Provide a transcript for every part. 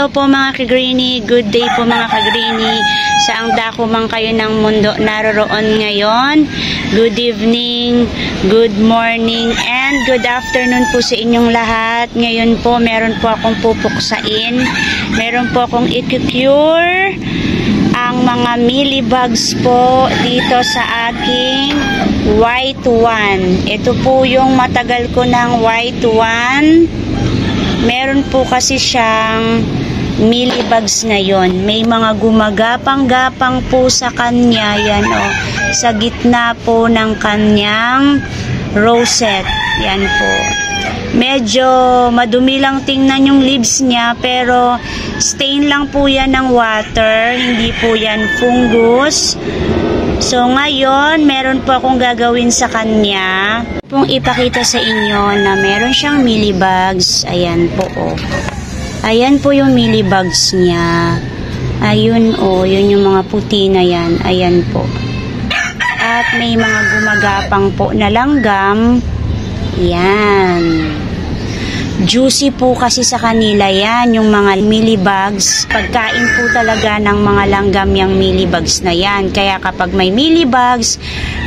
Hello po mga ka-greenie, good day po mga ka-greenie. Saang dako man kayo ng mundo naroroon ngayon. Good evening, good morning, and good afternoon po sa inyong lahat. Ngayon po meron po akong pupuksain. Meron po akong i-cure ang mga mealybugs po dito sa aking white one. Ito po yung matagal ko ng white one. Meron po kasi siyang mealybugs ngayon. May mga gumagapang-gapang po sa kanya. Yan o. Sa gitna po ng kanyang rosette. Yan po. Medyo madumi lang tingnan yung leaves niya. Pero stain lang po yan ng water. Hindi po yan fungus. So ngayon, meron po akong gagawin sa kanya. Pong ipakita sa inyo na meron siyang mealybugs. Ayan po oh. Ayan po yung mealybugs niya. Ayun oh, yun yung mga puti na yan. Ayan po. At may mga gumagapang po na langgam. Yan. Juicy po kasi sa kanila yan, yung mga mealybugs. Pagkain po talaga ng mga langgam yung mealybugs na yan. Kaya kapag may mealybugs,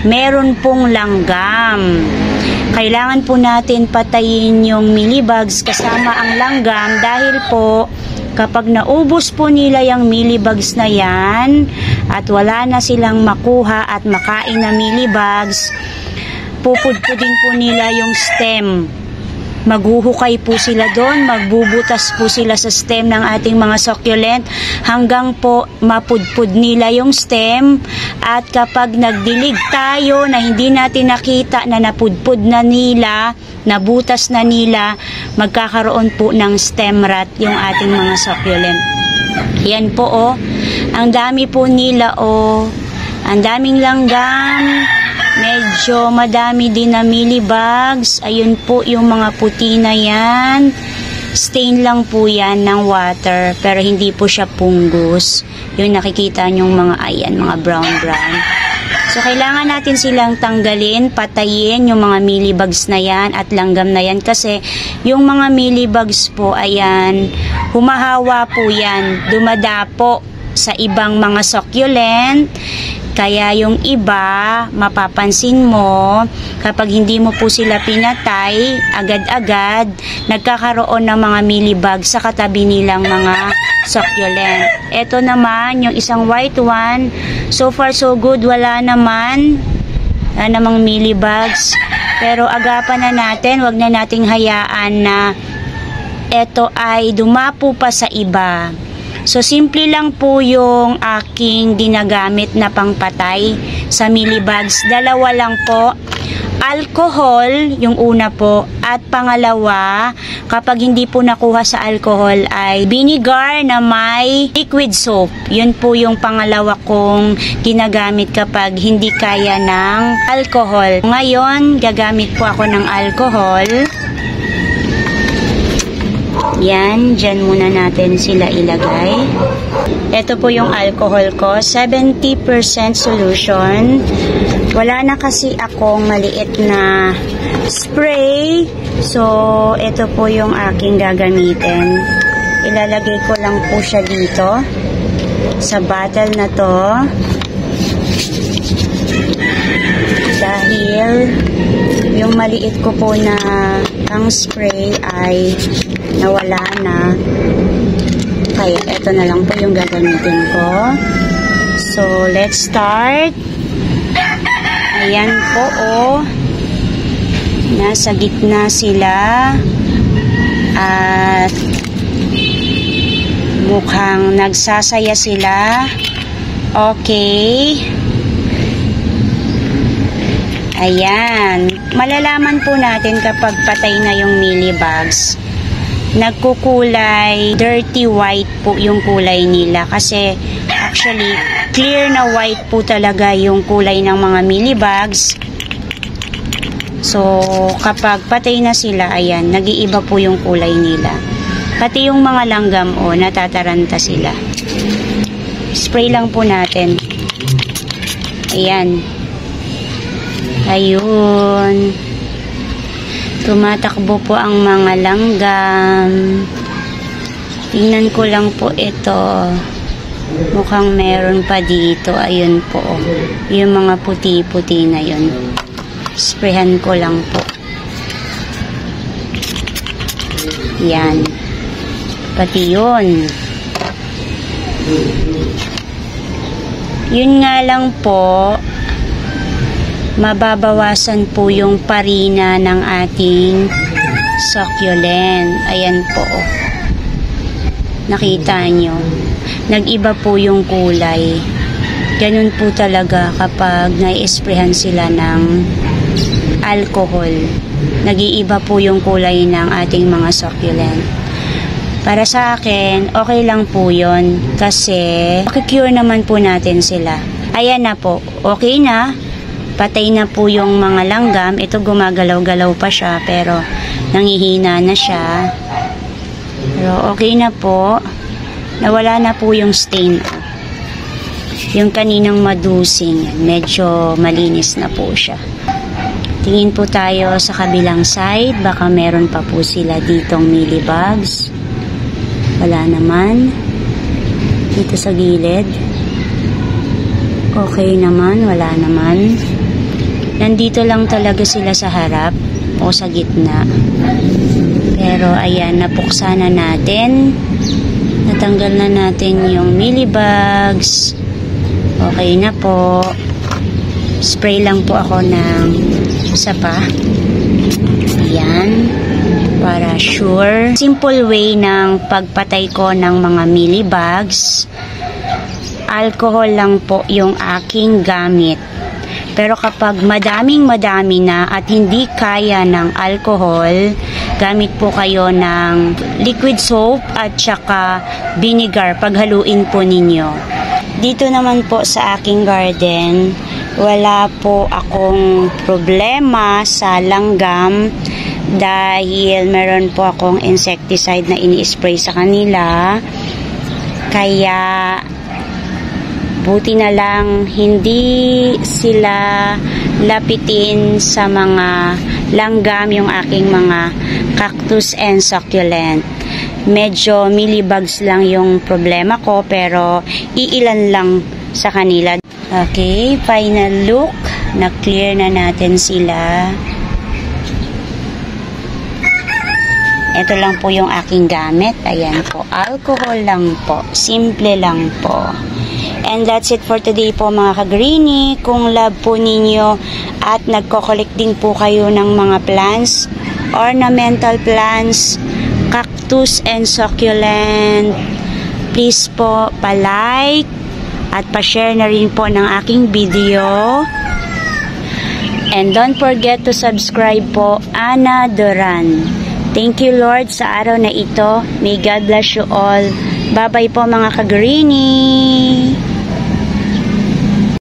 meron pong langgam. Kailangan po natin patayin yung mealybugs kasama ang langgam dahil po kapag naubos po nila yung mealybugs na yan at wala na silang makuha at makain na mealybugs, pupudpudin po nila yung stem. Maghuhukay po sila doon, magbubutas po sila sa stem ng ating mga succulent hanggang po mapudpud nila yung stem. At kapag nagdilig tayo na hindi natin nakita na napudpud na nila, nabutas na nila, magkakaroon po ng stem rot yung ating mga succulent. Yan po oh, ang dami po nila oh, ang daming langgam. Medyo madami din na mealybugs. Ayun po yung mga puti na yan. Stain lang po yan ng water. Pero hindi po siya fungus. Yung nakikita nyong mga ayan, mga brown. So kailangan natin silang tanggalin, patayin yung mga mealybugs na yan at langgam na yan. Kasi yung mga mealybugs po, ayan, humahawa po yan. Dumadapo sa ibang mga succulent. Kaya yung iba, mapapansin mo, kapag hindi mo po sila pinatay, agad-agad, nagkakaroon ng mga mealybugs sa katabi nilang mga succulent. Ito naman, yung isang white one, so far so good, wala namang mealybugs. Pero agapan na natin, wag na nating hayaan na ito ay dumapo pa sa iba. So, simple lang po yung aking ginagamit na pangpatay sa mealybugs. Dalawa lang po. Alcohol, yung una po. At pangalawa, kapag hindi po nakuha sa alcohol, ay vinegar na may liquid soap. Yun po yung pangalawa kong ginagamit kapag hindi kaya ng alcohol. Ngayon, gagamit po ako ng alcohol. Yan, dyan muna natin sila ilagay. Ito po yung alcohol ko, 70% solution. Wala na kasi akong maliit na spray. So, ito po yung aking gagamitin. Ilalagay ko lang po siya dito sa bottle na to. Dahil yung maliit ko po na pang spray ay nawala na. Kaya ito na lang po yung gagamitin ko. So, let's start. Ayan po oh. Nasa gitna sila. At mukhang nagsasaya sila. Okay. Ayan. Malalaman po natin kapag patay na yung mealybugs. Nagkukulay dirty white po yung kulay nila. Kasi actually, clear na white po talaga yung kulay ng mga mealybugs. So, kapag patay na sila, ayan, nag-iiba po yung kulay nila. Pati yung mga langgam, oh, natataranta sila. Spray lang po natin. Ayan. Ayun. Tumatakbo po ang mga langgam. Tingnan ko lang po ito. Mukhang meron pa dito. Ayun po. Yung mga puti-puti na yun. Sprayhan ko lang po. Yan. Pati yun. Yun nga lang po, mababawasan po yung parina ng ating succulent. Ayan po. Nakita nyo. Nag-iba po yung kulay. Ganun po talaga kapag nai-sprayhan sila ng alcohol. Nag-iiba po yung kulay ng ating mga succulent. Para sa akin, okay lang po yun. Kasi, makikure naman po natin sila. Ayan na po. Okay na. Patay na po yung mga langgam. Ito gumagalaw-galaw pa siya. Pero, nangihina na siya. Pero, okay na po. Nawala na po yung stain. Yung kaninang madusing, medyo malinis na po siya. Tingin po tayo sa kabilang side. Baka meron pa po sila ditong mealybugs. Wala naman. Dito sa gilid. Okay naman. Wala naman. Nandito lang talaga sila sa harap o sa gitna. Pero ayan, napuksa na natin. Natanggal na natin yung mealybugs. Okay na po. Spray lang po ako ng isa pa. Ayan. Para sure. Simple way ng pagpatay ko ng mga mealybugs. Alcohol lang po yung aking gamit. Pero kapag madami na at hindi kaya ng alcohol, gamit po kayo ng liquid soap at saka vinegar paghaluin po ninyo. Dito naman po sa aking garden, wala po akong problema sa langgam dahil meron po akong insecticide na ini-spray sa kanila. Kaya buti na lang hindi sila lapitin sa mga langgam yung aking mga cactus and succulent. Medyo mealybugs lang yung problema ko pero iilan lang sa kanila. Okay, final look. Na-clear na natin sila. Ito lang po yung aking gamit. Ayan po, alcohol lang po. Simple lang po. And that's it for today po mga ka-greenie. Kung love po ninyo at nagko-collect din po kayo ng mga plants, ornamental plants, cactus and succulent, please po pa-like at pa-share na rin po ng aking video. And don't forget to subscribe po, Ana Duran. Thank you Lord sa araw na ito. May God bless you all. Bye-bye po mga ka-greenie.